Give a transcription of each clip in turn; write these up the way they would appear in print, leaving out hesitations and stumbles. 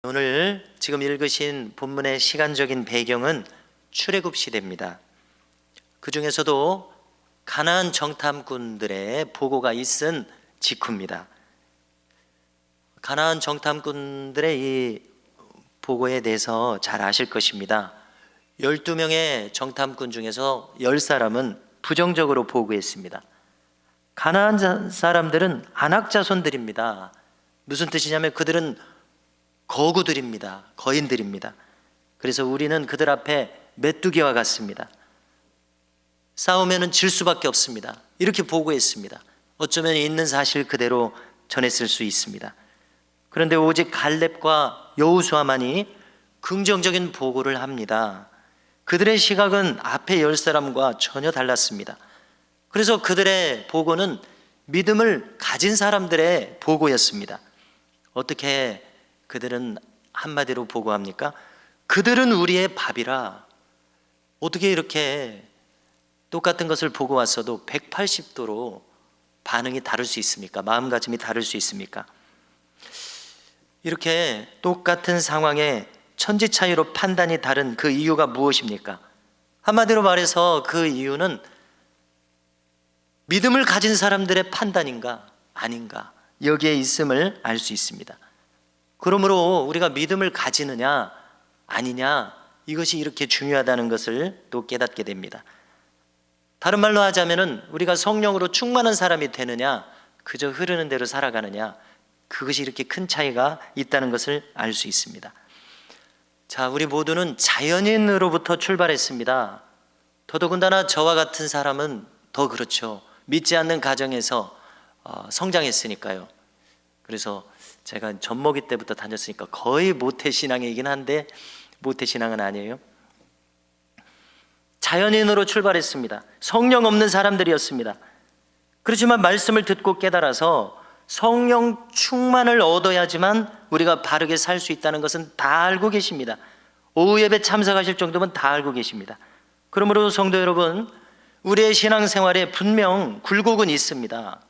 오늘 지금 읽으신 본문의 시간적인 배경은 출애굽 시대입니다. 그 중에서도 가나안 정탐꾼들의 보고가 있은 직후입니다. 가나안 정탐꾼들의 이 보고에 대해서 잘 아실 것입니다. 12명의 정탐꾼 중에서 10사람은 부정적으로 보고했습니다. 가나안 사람들은 안악 자손들입니다. 무슨 뜻이냐면 그들은 거구들입니다. 거인들입니다. 그래서 우리는 그들 앞에 메뚜기와 같습니다. 싸우면은 질 수밖에 없습니다. 이렇게 보고했습니다. 어쩌면 있는 사실 그대로 전했을 수 있습니다. 그런데 오직 갈렙과 여호수아만이 긍정적인 보고를 합니다. 그들의 시각은 앞에 10사람과 전혀 달랐습니다. 그래서 그들의 보고는 믿음을 가진 사람들의 보고였습니다. 어떻게 그들은 한마디로 보고합니까? 그들은 우리의 밥이라. 어떻게 이렇게 똑같은 것을 보고 왔어도 180도로 반응이 다를 수 있습니까? 마음가짐이 다를 수 있습니까? 이렇게 똑같은 상황에 천지 차이로 판단이 다른 그 이유가 무엇입니까? 한마디로 말해서 그 이유는 믿음을 가진 사람들의 판단인가 아닌가 여기에 있음을 알 수 있습니다. 그러므로 우리가 믿음을 가지느냐 아니냐 이것이 이렇게 중요하다는 것을 또 깨닫게 됩니다. 다른 말로 하자면은 우리가 성령으로 충만한 사람이 되느냐 그저 흐르는 대로 살아가느냐 그것이 이렇게 큰 차이가 있다는 것을 알 수 있습니다. 자, 우리 모두는 자연인으로부터 출발했습니다. 더더군다나 저와 같은 사람은 더 그렇죠. 믿지 않는 가정에서 성장했으니까요. 그래서 제가 젖먹이 때부터 다녔으니까 거의 모태신앙이긴 한데 모태신앙은 아니에요. 자연인으로 출발했습니다. 성령 없는 사람들이었습니다. 그렇지만 말씀을 듣고 깨달아서 성령 충만을 얻어야지만 우리가 바르게 살 수 있다는 것은 다 알고 계십니다. 오후 예배 참석하실 정도면 다 알고 계십니다. 그러므로 성도 여러분, 우리의 신앙생활에 분명 굴곡은 있습니다.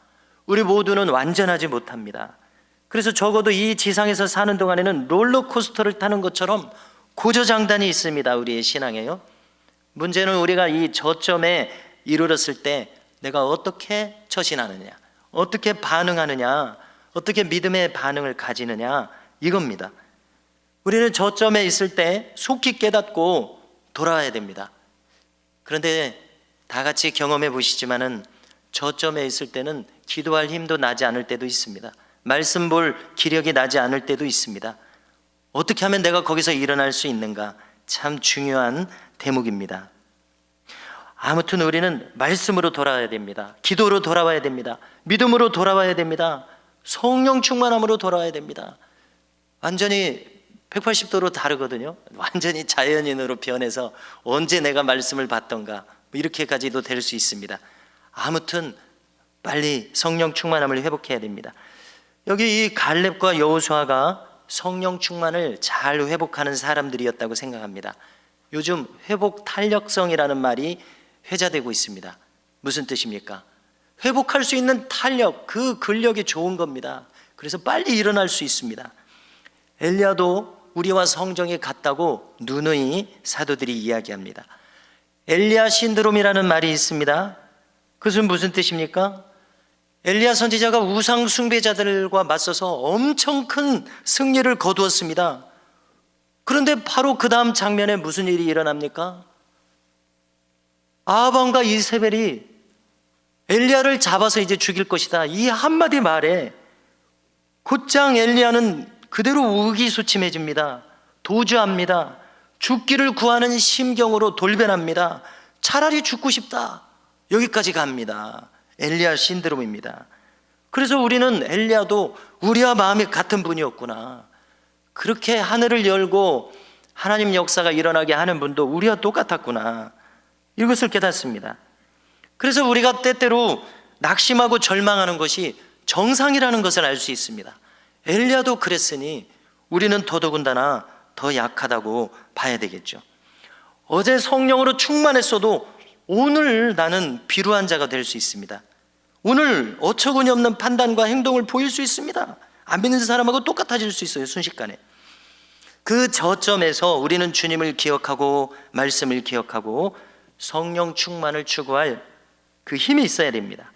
우리 모두는 완전하지 못합니다. 그래서 적어도 이 지상에서 사는 동안에는 롤러코스터를 타는 것처럼 고저장단이 있습니다. 우리의 신앙에요. 문제는 우리가 이 저점에 이르렀을 때 내가 어떻게 처신하느냐, 어떻게 반응하느냐, 어떻게 믿음의 반응을 가지느냐 이겁니다. 우리는 저점에 있을 때 속히 깨닫고 돌아와야 됩니다. 그런데 다 같이 경험해 보시지만은 저점에 있을 때는 기도할 힘도 나지 않을 때도 있습니다. 말씀 볼 기력이 나지 않을 때도 있습니다. 어떻게 하면 내가 거기서 일어날 수 있는가? 참 중요한 대목입니다. 아무튼 우리는 말씀으로 돌아와야 됩니다. 기도로 돌아와야 됩니다. 믿음으로 돌아와야 됩니다. 성령 충만함으로 돌아와야 됩니다. 완전히 180도로 다르거든요. 완전히 자연인으로 변해서 언제 내가 말씀을 받던가 이렇게까지도 될 수 있습니다. 아무튼 빨리 성령 충만함을 회복해야 됩니다. 여기 이 갈렙과 여호수아가 성령 충만을 잘 회복하는 사람들이었다고 생각합니다. 요즘 회복 탄력성이라는 말이 회자되고 있습니다. 무슨 뜻입니까? 회복할 수 있는 탄력, 그 근력이 좋은 겁니다. 그래서 빨리 일어날 수 있습니다. 엘리야도 우리와 성정이 같다고 누누이 사도들이 이야기합니다. 엘리야 신드롬이라는 말이 있습니다. 그것은 무슨 뜻입니까? 엘리야 선지자가 우상 숭배자들과 맞서서 엄청 큰 승리를 거두었습니다. 그런데 바로 그 다음 장면에 무슨 일이 일어납니까? 아합왕과 이세벨이 엘리야를 잡아서 이제 죽일 것이다, 이 한마디 말에 곧장 엘리야는 그대로 의기소침해집니다. 도주합니다. 죽기를 구하는 심경으로 돌변합니다. 차라리 죽고 싶다, 여기까지 갑니다. 엘리야 신드롬입니다. 그래서 우리는 엘리야도 우리와 마음이 같은 분이었구나, 그렇게 하늘을 열고 하나님 역사가 일어나게 하는 분도 우리와 똑같았구나, 이것을 깨닫습니다. 그래서 우리가 때때로 낙심하고 절망하는 것이 정상이라는 것을 알 수 있습니다. 엘리야도 그랬으니 우리는 더더군다나 더 약하다고 봐야 되겠죠. 어제 성령으로 충만했어도 오늘 나는 비루한 자가 될 수 있습니다. 오늘 어처구니 없는 판단과 행동을 보일 수 있습니다. 안 믿는 사람하고 똑같아질 수 있어요, 순식간에. 그 저점에서 우리는 주님을 기억하고 말씀을 기억하고 성령 충만을 추구할 그 힘이 있어야 됩니다.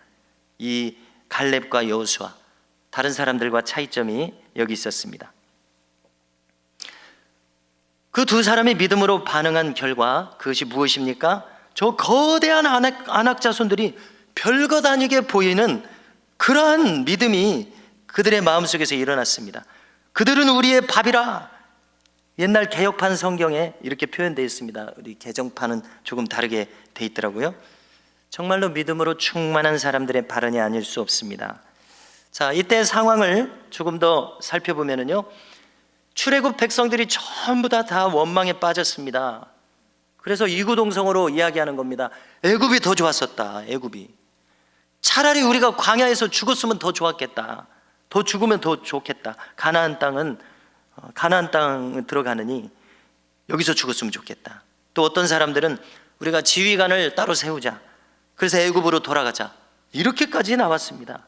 이 갈렙과 여호수아, 다른 사람들과 차이점이 여기 있었습니다. 그 두 사람이 믿음으로 반응한 결과 그것이 무엇입니까? 저 거대한 아낙 자손들이 별것 아니게 보이는 그러한 믿음이 그들의 마음속에서 일어났습니다. 그들은 우리의 밥이라. 옛날 개역판 성경에 이렇게 표현되어 있습니다. 우리 개정판은 조금 다르게 돼 있더라고요. 정말로 믿음으로 충만한 사람들의 발언이 아닐 수 없습니다. 자, 이때 상황을 조금 더 살펴보면요, 출애굽 백성들이 전부 다 원망에 빠졌습니다. 그래서 이구동성으로 이야기하는 겁니다. 애굽이 더 좋았었다. 애굽이 차라리 우리가 광야에서 죽었으면 더 좋았겠다. 더 죽으면 더 좋겠다. 가나안 땅 들어가느니 여기서 죽었으면 좋겠다. 또 어떤 사람들은 우리가 지휘관을 따로 세우자. 그래서 애굽으로 돌아가자. 이렇게까지 나왔습니다.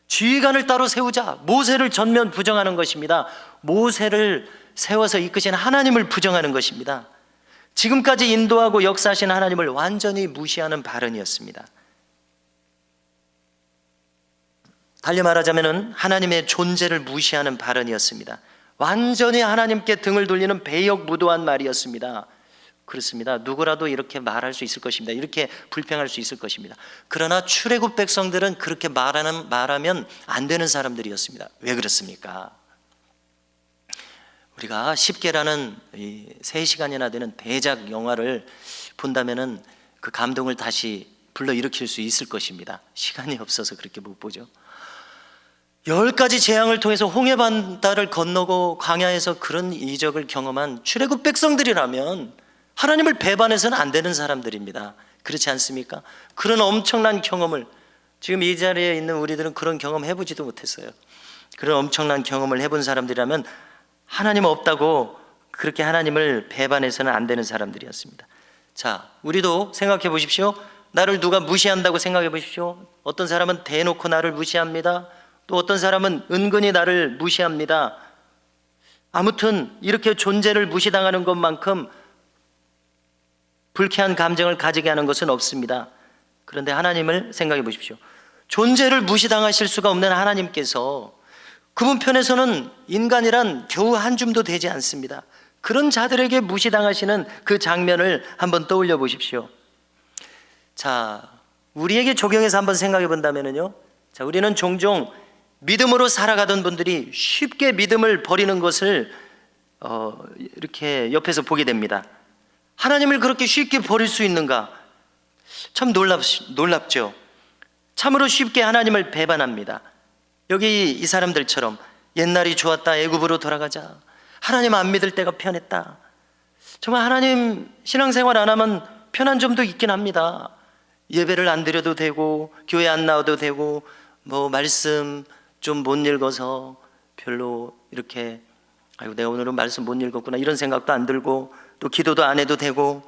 지휘관을 따로 세우자. 모세를 전면 부정하는 것입니다. 모세를 세워서 이끄신 하나님을 부정하는 것입니다. 지금까지 인도하고 역사하신 하나님을 완전히 무시하는 발언이었습니다. 달리 말하자면 하나님의 존재를 무시하는 발언이었습니다. 완전히 하나님께 등을 돌리는 배역무도한 말이었습니다. 그렇습니다. 누구라도 이렇게 말할 수 있을 것입니다. 이렇게 불평할 수 있을 것입니다. 그러나 출애굽 백성들은 그렇게 말하면 안 되는 사람들이었습니다. 왜 그렇습니까? 우리가 10개라는 3시간이나 되는 대작 영화를 본다면은 그 감동을 다시 불러일으킬 수 있을 것입니다. 시간이 없어서 그렇게 못 보죠. 10가지 재앙을 통해서 홍해바다를 건너고 광야에서 그런 이적을 경험한 출애굽 백성들이라면 하나님을 배반해서는 안 되는 사람들입니다. 그렇지 않습니까? 그런 엄청난 경험을, 지금 이 자리에 있는 우리들은 그런 경험 해보지도 못했어요. 그런 엄청난 경험을 해본 사람들이라면 하나님 없다고 그렇게 하나님을 배반해서는 안 되는 사람들이었습니다. 자, 우리도 생각해 보십시오. 나를 누가 무시한다고 생각해 보십시오. 어떤 사람은 대놓고 나를 무시합니다. 또 어떤 사람은 은근히 나를 무시합니다. 아무튼 이렇게 존재를 무시당하는 것만큼 불쾌한 감정을 가지게 하는 것은 없습니다. 그런데 하나님을 생각해 보십시오. 존재를 무시당하실 수가 없는 하나님께서 그분 편에서는 인간이란 겨우 한 줌도 되지 않습니다. 그런 자들에게 무시당하시는 그 장면을 한번 떠올려 보십시오. 자, 우리에게 적용해서 한번 생각해 본다면요, 자, 우리는 종종 믿음으로 살아가던 분들이 쉽게 믿음을 버리는 것을 이렇게 옆에서 보게 됩니다. 하나님을 그렇게 쉽게 버릴 수 있는가? 참 놀랍죠. 참으로 쉽게 하나님을 배반합니다. 여기 이 사람들처럼 옛날이 좋았다, 애굽으로 돌아가자, 하나님 안 믿을 때가 편했다. 정말 하나님 신앙생활 안 하면 편한 점도 있긴 합니다. 예배를 안 드려도 되고 교회 안 나와도 되고 뭐 말씀 좀 못 읽어서 별로 이렇게 아이고 내가 오늘은 말씀 못 읽었구나 이런 생각도 안 들고, 또 기도도 안 해도 되고,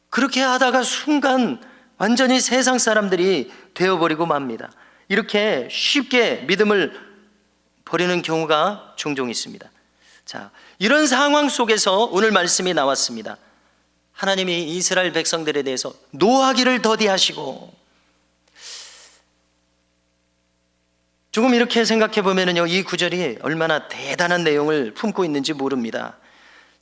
그렇게 하다가 순간 완전히 세상 사람들이 되어버리고 맙니다. 이렇게 쉽게 믿음을 버리는 경우가 종종 있습니다. 자, 이런 상황 속에서 오늘 말씀이 나왔습니다. 하나님이 이스라엘 백성들에 대해서 노하기를 더디하시고, 조금 이렇게 생각해 보면요, 이 구절이 얼마나 대단한 내용을 품고 있는지 모릅니다.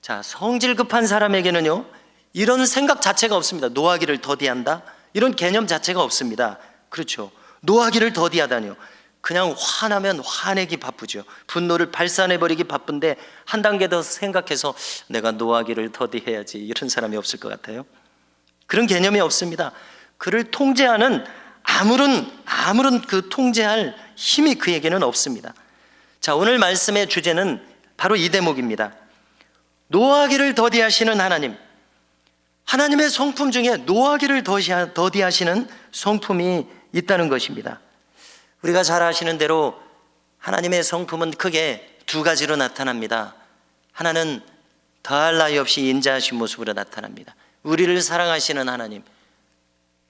자, 성질 급한 사람에게는요, 이런 생각 자체가 없습니다. 노하기를 더디한다? 이런 개념 자체가 없습니다. 그렇죠. 노하기를 더디하다니요. 그냥 화나면 화내기 바쁘죠. 분노를 발산해버리기 바쁜데 한 단계 더 생각해서 내가 노하기를 더디해야지, 이런 사람이 없을 것 같아요. 그런 개념이 없습니다. 그를 통제하는 아무런 그 통제할 힘이 그에게는 없습니다. 자, 오늘 말씀의 주제는 바로 이 대목입니다. 노하기를 더디하시는 하나님. 하나님의 성품 중에 노하기를 더디하시는 성품이 있다는 것입니다. 우리가 잘 아시는 대로 하나님의 성품은 크게 두 가지로 나타납니다. 하나는 더할 나위 없이 인자하신 모습으로 나타납니다. 우리를 사랑하시는 하나님,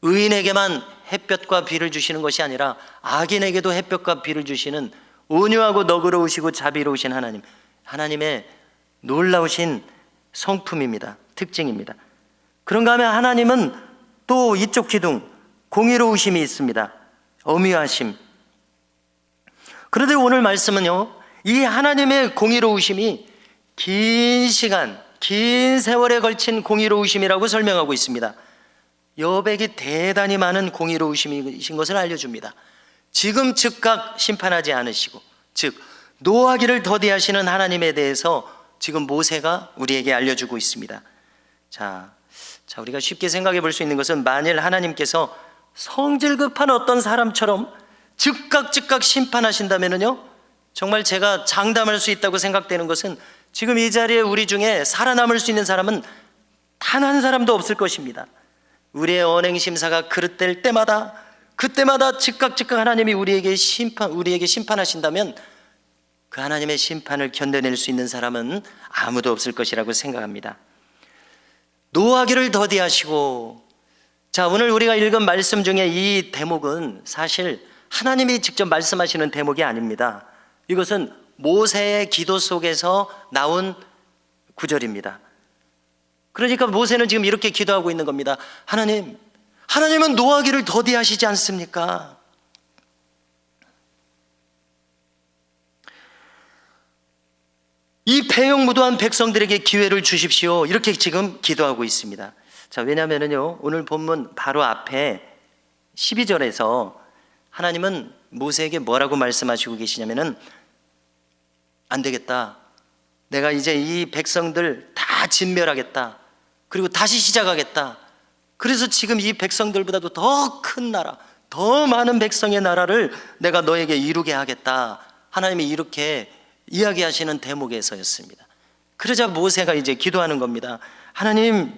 의인에게만 햇볕과 비를 주시는 것이 아니라 악인에게도 햇볕과 비를 주시는 온유하고 너그러우시고 자비로우신 하나님, 하나님의 놀라우신 성품입니다. 특징입니다. 그런가 하면 하나님은 또 이쪽 기둥, 공의로우심이 있습니다. 엄위하심. 그런데 오늘 말씀은요, 이 하나님의 공의로우심이 긴 시간, 긴 세월에 걸친 공의로우심이라고 설명하고 있습니다. 여백이 대단히 많은 공의로우심이신 것을 알려줍니다. 지금 즉각 심판하지 않으시고, 즉 노하기를 더디하시는 하나님에 대해서 지금 모세가 우리에게 알려주고 있습니다. 자, 우리가 쉽게 생각해 볼 수 있는 것은, 만일 하나님께서 성질 급한 어떤 사람처럼 즉각 심판하신다면요, 정말 제가 장담할 수 있다고 생각되는 것은, 지금 이 자리에 우리 중에 살아남을 수 있는 사람은 단 한 사람도 없을 것입니다. 우리의 언행 심사가 그릇될 때마다, 그때마다 즉각 하나님이 우리에게 심판하신다면, 그 하나님의 심판을 견뎌낼 수 있는 사람은 아무도 없을 것이라고 생각합니다. 노하기를 더디하시고, 자, 오늘 우리가 읽은 말씀 중에 이 대목은 사실 하나님이 직접 말씀하시는 대목이 아닙니다. 이것은 모세의 기도 속에서 나온 구절입니다. 그러니까 모세는 지금 이렇게 기도하고 있는 겁니다. 하나님은 노하기를 더디하시지 않습니까? 이 패역무도한 백성들에게 기회를 주십시오. 이렇게 지금 기도하고 있습니다. 자, 왜냐하면요, 오늘 본문 바로 앞에 12절에서 하나님은 모세에게 뭐라고 말씀하시고 계시냐면은, 안 되겠다. 내가 이제 이 백성들 다 진멸하겠다. 그리고 다시 시작하겠다. 그래서 지금 이 백성들보다도 더 큰 나라, 더 많은 백성의 나라를 내가 너에게 이루게 하겠다. 하나님이 이렇게 이야기하시는 대목에서였습니다. 그러자 모세가 이제 기도하는 겁니다. 하나님은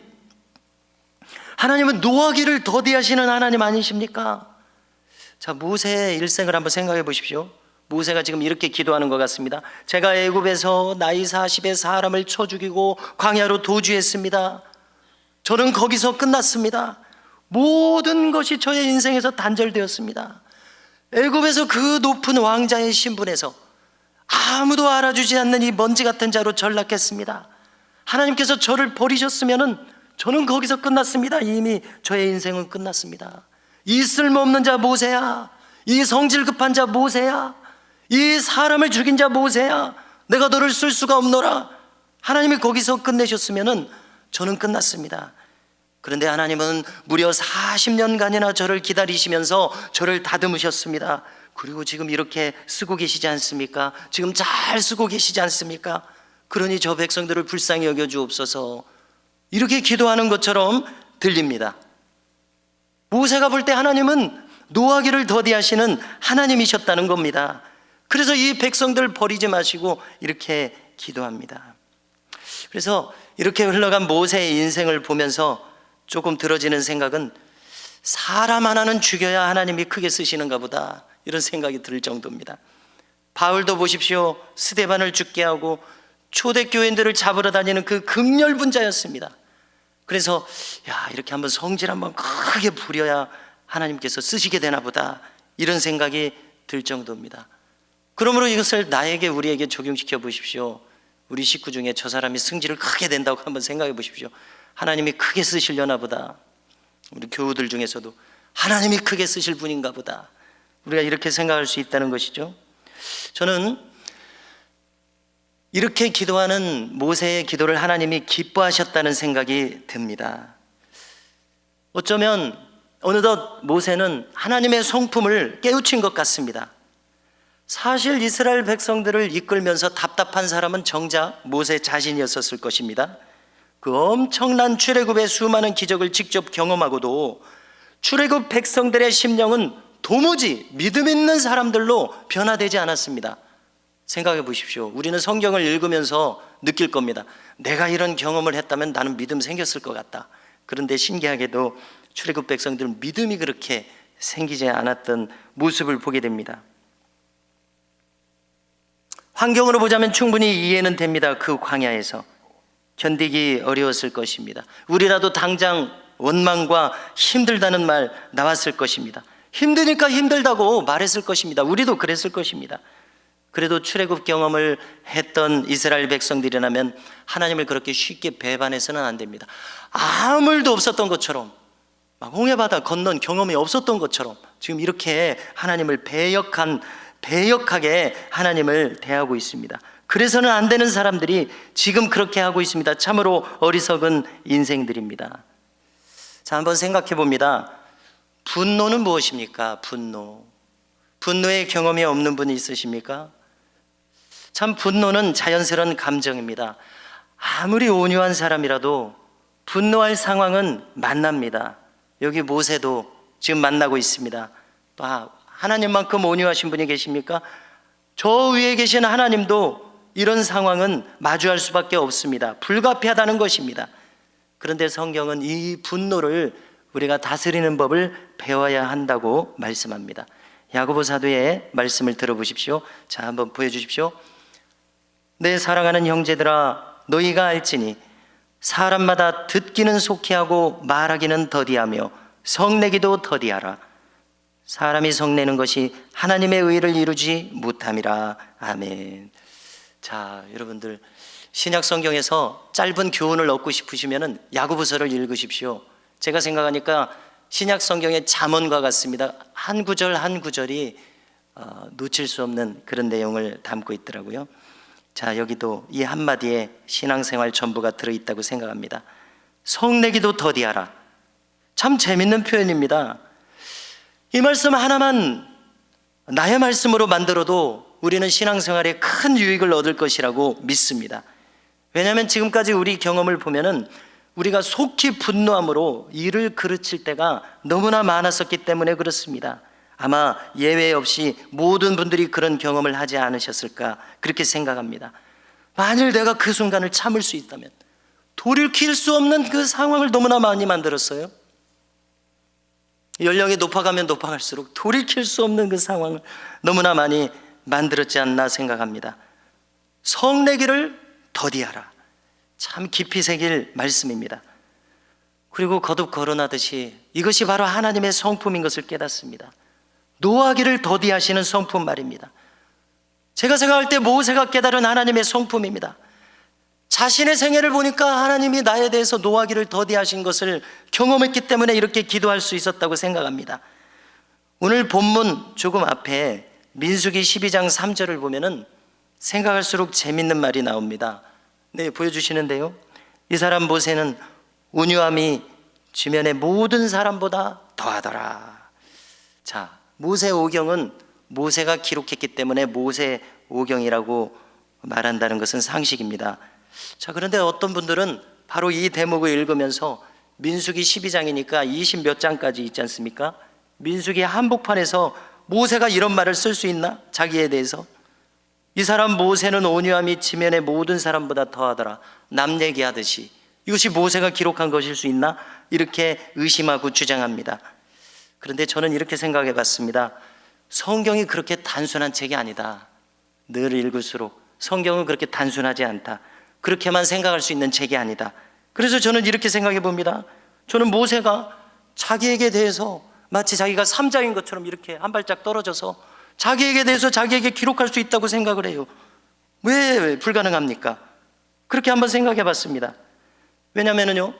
노하기를 더디하시는 하나님 아니십니까? 자, 모세의 일생을 한번 생각해 보십시오. 모세가 지금 이렇게 기도하는 것 같습니다. 제가 애굽에서 나이 40에 사람을 쳐 죽이고 광야로 도주했습니다. 저는 거기서 끝났습니다. 모든 것이 저의 인생에서 단절되었습니다. 애굽에서 그 높은 왕자의 신분에서 아무도 알아주지 않는 이 먼지 같은 자로 전락했습니다. 하나님께서 저를 버리셨으면 저는 거기서 끝났습니다. 이미 저의 인생은 끝났습니다. 이 쓸모없는 자 모세야, 이 성질 급한 자 모세야, 이 사람을 죽인 자 모세야, 내가 너를 쓸 수가 없노라. 하나님이 거기서 끝내셨으면 저는 끝났습니다. 그런데 하나님은 무려 40년간이나 저를 기다리시면서 저를 다듬으셨습니다. 그리고 지금 이렇게 쓰고 계시지 않습니까? 지금 잘 쓰고 계시지 않습니까? 그러니 저 백성들을 불쌍히 여겨 주옵소서. 이렇게 기도하는 것처럼 들립니다. 모세가 볼 때 하나님은 노하기를 더디하시는 하나님이셨다는 겁니다. 그래서 이 백성들 버리지 마시고 이렇게 기도합니다. 그래서 이렇게 흘러간 모세의 인생을 보면서 조금 들어지는 생각은, 사람 하나는 죽여야 하나님이 크게 쓰시는가 보다, 이런 생각이 들 정도입니다. 바울도 보십시오. 스데반을 죽게 하고 초대교인들을 잡으러 다니는 그 극렬분자였습니다. 그래서 이렇게 한번 성질 한번 크게 부려야 하나님께서 쓰시게 되나 보다, 이런 생각이 들 정도입니다. 그러므로 이것을 우리에게 적용시켜 보십시오. 우리 식구 중에 저 사람이 승질을 크게 낸다고 한번 생각해 보십시오. 하나님이 크게 쓰시려나 보다. 우리 교우들 중에서도 하나님이 크게 쓰실 분인가 보다, 우리가 이렇게 생각할 수 있다는 것이죠. 저는 이렇게 기도하는 모세의 기도를 하나님이 기뻐하셨다는 생각이 듭니다. 어쩌면 어느덧 모세는 하나님의 성품을 깨우친 것 같습니다. 사실 이스라엘 백성들을 이끌면서 답답한 사람은 정작 모세 자신이었을 것입니다. 그 엄청난 출애굽의 수많은 기적을 직접 경험하고도 출애굽 백성들의 심령은 도무지 믿음 있는 사람들로 변화되지 않았습니다. 생각해 보십시오. 우리는 성경을 읽으면서 느낄 겁니다. 내가 이런 경험을 했다면 나는 믿음 생겼을 것 같다. 그런데 신기하게도 출애굽 백성들은 믿음이 그렇게 생기지 않았던 모습을 보게 됩니다. 환경으로 보자면 충분히 이해는 됩니다. 그 광야에서 견디기 어려웠을 것입니다. 우리라도 당장 원망과 힘들다는 말 나왔을 것입니다. 힘드니까 힘들다고 말했을 것입니다. 우리도 그랬을 것입니다. 그래도 출애굽 경험을 했던 이스라엘 백성들이라면 하나님을 그렇게 쉽게 배반해서는 안 됩니다. 아무 일도 없었던 것처럼, 막 홍해바다 건넌 경험이 없었던 것처럼 지금 이렇게 하나님을 배역하게 하나님을 대하고 있습니다. 그래서는 안 되는 사람들이 지금 그렇게 하고 있습니다. 참으로 어리석은 인생들입니다. 자, 한번 생각해 봅니다. 분노는 무엇입니까? 분노의 경험이 없는 분이 있으십니까? 참 분노는 자연스러운 감정입니다. 아무리 온유한 사람이라도 분노할 상황은 만납니다. 여기 모세도 지금 만나고 있습니다. 또 하나님만큼 온유하신 분이 계십니까? 저 위에 계신 하나님도 이런 상황은 마주할 수밖에 없습니다. 불가피하다는 것입니다. 그런데 성경은 이 분노를 우리가 다스리는 법을 배워야 한다고 말씀합니다. 야고보 사도의 말씀을 들어보십시오. 자, 한번 보여주십시오. 내 사랑하는 형제들아, 너희가 알지니 사람마다 듣기는 속히 하고 말하기는 더디하며 성내기도 더디하라. 사람이 성내는 것이 하나님의 의를 이루지 못함이라. 아멘. 자, 여러분들 신약 성경에서 짧은 교훈을 얻고 싶으시면 야고보서를 읽으십시오. 제가 생각하니까 신약 성경의 잠언과 같습니다. 한 구절 한 구절이 놓칠 수 없는 그런 내용을 담고 있더라고요. 자, 여기도 이 한마디에 신앙생활 전부가 들어있다고 생각합니다. 성내기도 더디하라. 참 재밌는 표현입니다. 이 말씀 하나만 나의 말씀으로 만들어도 우리는 신앙생활에 큰 유익을 얻을 것이라고 믿습니다. 왜냐하면 지금까지 우리 경험을 보면은 우리가 속히 분노함으로 일을 그르칠 때가 너무나 많았었기 때문에 그렇습니다. 아마 예외 없이 모든 분들이 그런 경험을 하지 않으셨을까 그렇게 생각합니다. 만일 내가 그 순간을 참을 수 있다면, 돌이킬 수 없는 그 상황을 너무나 많이 만들었어요. 연령이 높아가면 높아갈수록 돌이킬 수 없는 그 상황을 너무나 많이 만들었지 않나 생각합니다. 성내기를 더디하라. 참 깊이 새길 말씀입니다. 그리고 거듭 거론하듯이 이것이 바로 하나님의 성품인 것을 깨닫습니다. 노하기를 더디하시는 성품 말입니다. 제가 생각할 때 모세가 깨달은 하나님의 성품입니다. 자신의 생애를 보니까 하나님이 나에 대해서 노하기를 더디하신 것을 경험했기 때문에 이렇게 기도할 수 있었다고 생각합니다. 오늘 본문 조금 앞에 민수기 12장 3절을 보면은 생각할수록 재밌는 말이 나옵니다. 네, 보여주시는데요. 이 사람 모세는 온유함이 주변의 모든 사람보다 더하더라. 자, 모세 오경은 모세가 기록했기 때문에 모세 오경이라고 말한다는 것은 상식입니다. 자, 그런데 어떤 분들은 바로 이 대목을 읽으면서 민수기 12장이니까 20 몇 장까지 있지 않습니까? 민수기 한복판에서 모세가 이런 말을 쓸 수 있나? 자기에 대해서. 이 사람 모세는 온유함이 지면의 모든 사람보다 더하더라. 남 얘기하듯이 이것이 모세가 기록한 것일 수 있나? 이렇게 의심하고 주장합니다. 그런데 저는 이렇게 생각해 봤습니다. 성경이 그렇게 단순한 책이 아니다. 늘 읽을수록 성경은 그렇게 단순하지 않다. 그렇게만 생각할 수 있는 책이 아니다. 그래서 저는 이렇게 생각해 봅니다. 저는 모세가 자기에게 대해서 마치 자기가 삼자인 것처럼 이렇게 한 발짝 떨어져서 자기에게 대해서 자기에게 기록할 수 있다고 생각을 해요. 왜 불가능합니까? 그렇게 한번 생각해 봤습니다. 왜냐면은요,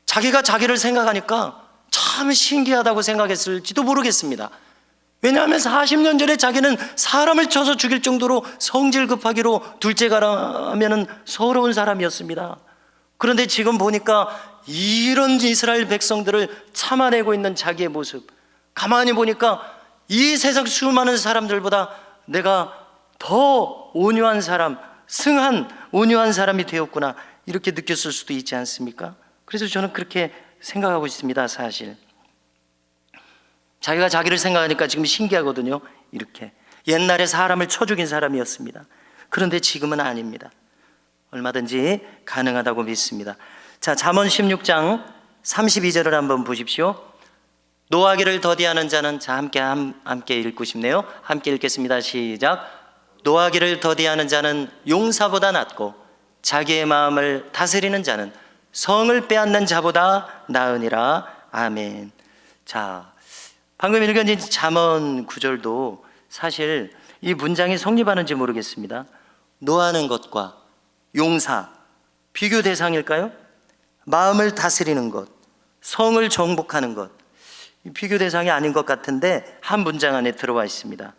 자기가 자기를 생각하니까 참 신기하다고 생각했을지도 모르겠습니다. 왜냐하면 40년 전에 자기는 사람을 쳐서 죽일 정도로 성질 급하기로 둘째가라면은 서러운 사람이었습니다. 그런데 지금 보니까 이런 이스라엘 백성들을 참아내고 있는 자기의 모습, 가만히 보니까 이 세상 수많은 사람들보다 내가 더 온유한 사람, 승한 온유한 사람이 되었구나, 이렇게 느꼈을 수도 있지 않습니까? 그래서 저는 그렇게 생각하고 있습니다. 사실 자기가 자기를 생각하니까 지금 신기하거든요. 이렇게 옛날에 사람을 쳐 죽인 사람이었습니다. 그런데 지금은 아닙니다. 얼마든지 가능하다고 믿습니다. 자, 잠언 16장 32절을 한번 보십시오. 노하기를 더디하는 자는, 자, 함께 읽고 싶네요. 함께 읽겠습니다. 시작. 노하기를 더디하는 자는 용사보다 낫고 자기의 마음을 다스리는 자는 성을 빼앗는 자보다 나으니라. 아멘. 자, 방금 읽은 잠언 구절도 사실 이 문장이 성립하는지 모르겠습니다. 노하는 것과 용사, 비교 대상일까요? 마음을 다스리는 것, 성을 정복하는 것, 비교 대상이 아닌 것 같은데 한 문장 안에 들어와 있습니다.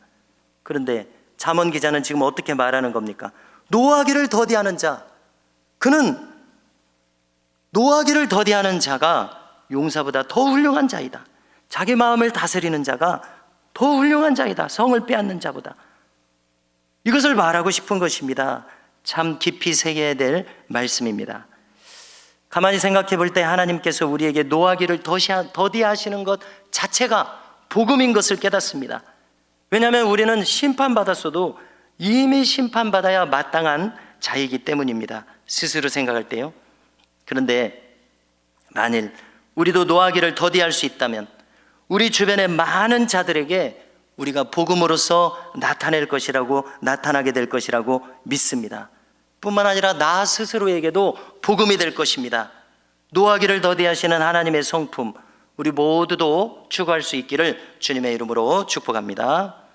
그런데 잠언 기자는 지금 어떻게 말하는 겁니까? 노하기를 더디하는 자, 그는 노하기를 더디하는 자가 용사보다 더 훌륭한 자이다. 자기 마음을 다스리는 자가 더 훌륭한 자이다. 성을 빼앗는 자보다. 이것을 말하고 싶은 것입니다. 참 깊이 새겨야 될 말씀입니다. 가만히 생각해 볼 때 하나님께서 우리에게 노하기를 더디하시는 것 자체가 복음인 것을 깨닫습니다. 왜냐하면 우리는 심판받았어도 이미 심판받아야 마땅한 자이기 때문입니다. 스스로 생각할 때요. 그런데 만일 우리도 노하기를 더디할 수 있다면 우리 주변의 많은 자들에게 우리가 복음으로서 나타나게 될 것이라고 믿습니다. 뿐만 아니라 나 스스로에게도 복음이 될 것입니다. 노하기를 더디하시는 하나님의 성품, 우리 모두도 추구할 수 있기를 주님의 이름으로 축복합니다.